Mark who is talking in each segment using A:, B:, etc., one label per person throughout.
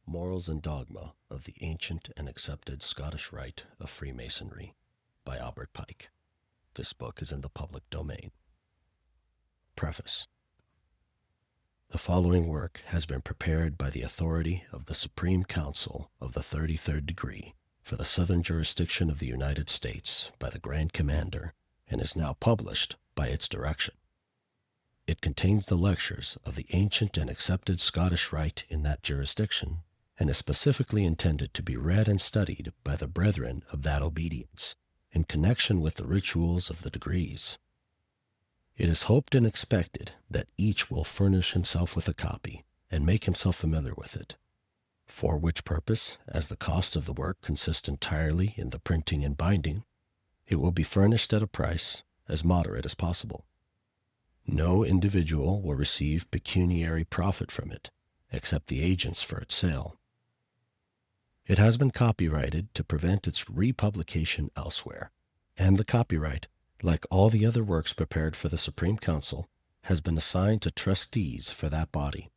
A: Morals and Dogma of the Ancient and Accepted Scottish Rite of Freemasonry by Albert Pike. This book is in the public domain. Preface. The following work has been prepared by the authority of the Supreme Council of the 33rd degree for the Southern Jurisdiction of the United States by the Grand Commander and is now published by its direction. It contains the lectures of the ancient and accepted Scottish Rite in that jurisdiction and is specifically intended to be read and studied by the brethren of that obedience in connection with the rituals of the degrees. It is hoped and expected that each will furnish himself with a copy and make himself familiar with it, for which purpose, as the cost of the work consists entirely in the printing and binding, it will be furnished at a price as moderate as possible. No individual will receive pecuniary profit from it, except the agents for its sale. It has been copyrighted to prevent its republication elsewhere, and the copyright, like all the other works prepared for the Supreme Council, has been assigned to trustees for that body.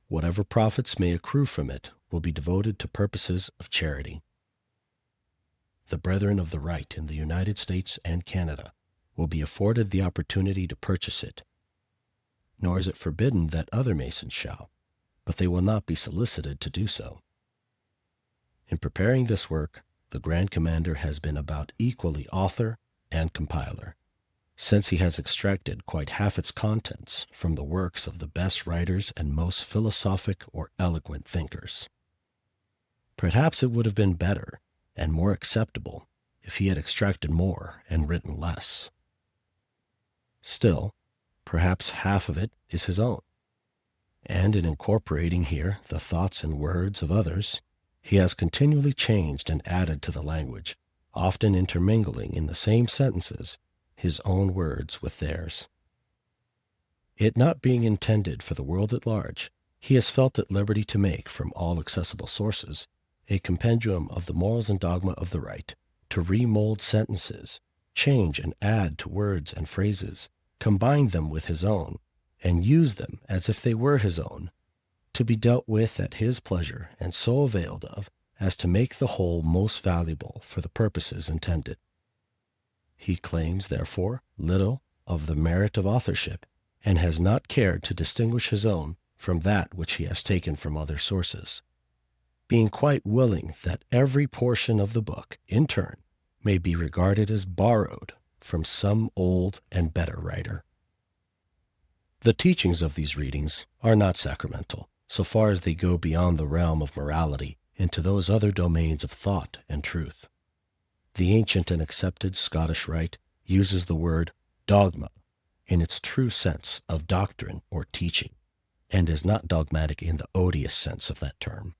A: Whatever profits may accrue from it will be devoted to purposes of charity. The brethren of the Rite in the United States and Canada will be afforded the opportunity to purchase it. Nor is it forbidden that other Masons shall, but they will not be solicited to do so. In preparing this work, the Grand Commander has been about equally author and compiler, since he has extracted quite half its contents from the works of the best writers and most philosophic or eloquent thinkers. Perhaps it would have been better and more acceptable if he had extracted more and written less. Still, perhaps half of it is his own, and in incorporating here the thoughts and words of others, he has continually changed and added to the language, often intermingling in the same sentences his own words with theirs. It not being intended for the world at large, he has felt at liberty to make, from all accessible sources, a compendium of the morals and dogma of the Rite, to remold sentences, change and add to words and phrases, combine them with his own, and use them as if they were his own, to be dealt with at his pleasure and so availed of as to make the whole most valuable for the purposes intended. He claims, therefore, little of the merit of authorship, and has not cared to distinguish his own from that which he has taken from other sources, being quite willing that every portion of the book, in turn, may be regarded as borrowed from some old and better writer. The teachings of these readings are not sacramental, so far as they go beyond the realm of morality into those other domains of thought and truth. The ancient and accepted Scottish Rite uses the word dogma in its true sense of doctrine or teaching, and is not dogmatic in the odious sense of that term.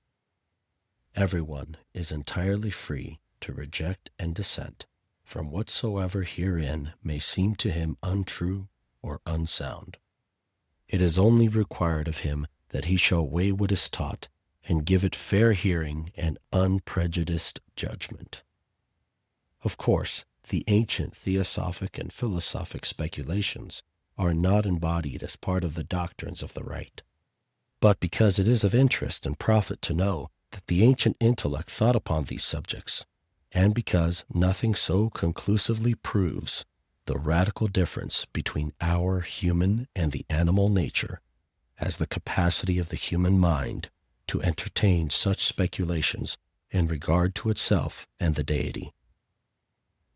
A: Everyone is entirely free to reject and dissent from whatsoever herein may seem to him untrue or unsound. It is only required of him that he shall weigh what is taught and give it fair hearing and unprejudiced judgment. Of course, the ancient theosophic and philosophic speculations are not embodied as part of the doctrines of the Rite, but because it is of interest and profit to know that the ancient intellect thought upon these subjects, and because nothing so conclusively proves the radical difference between our human and the animal nature as the capacity of the human mind to entertain such speculations in regard to itself and the deity.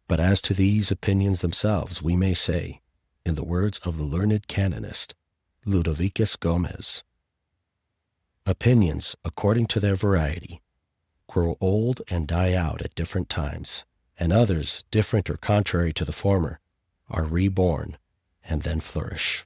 A: But as to these opinions themselves, we may say, in the words of the learned canonist Ludovicus Gomez, opinions, according to their variety, grow old and die out at different times, and others, different or contrary to the former, are reborn and then flourish.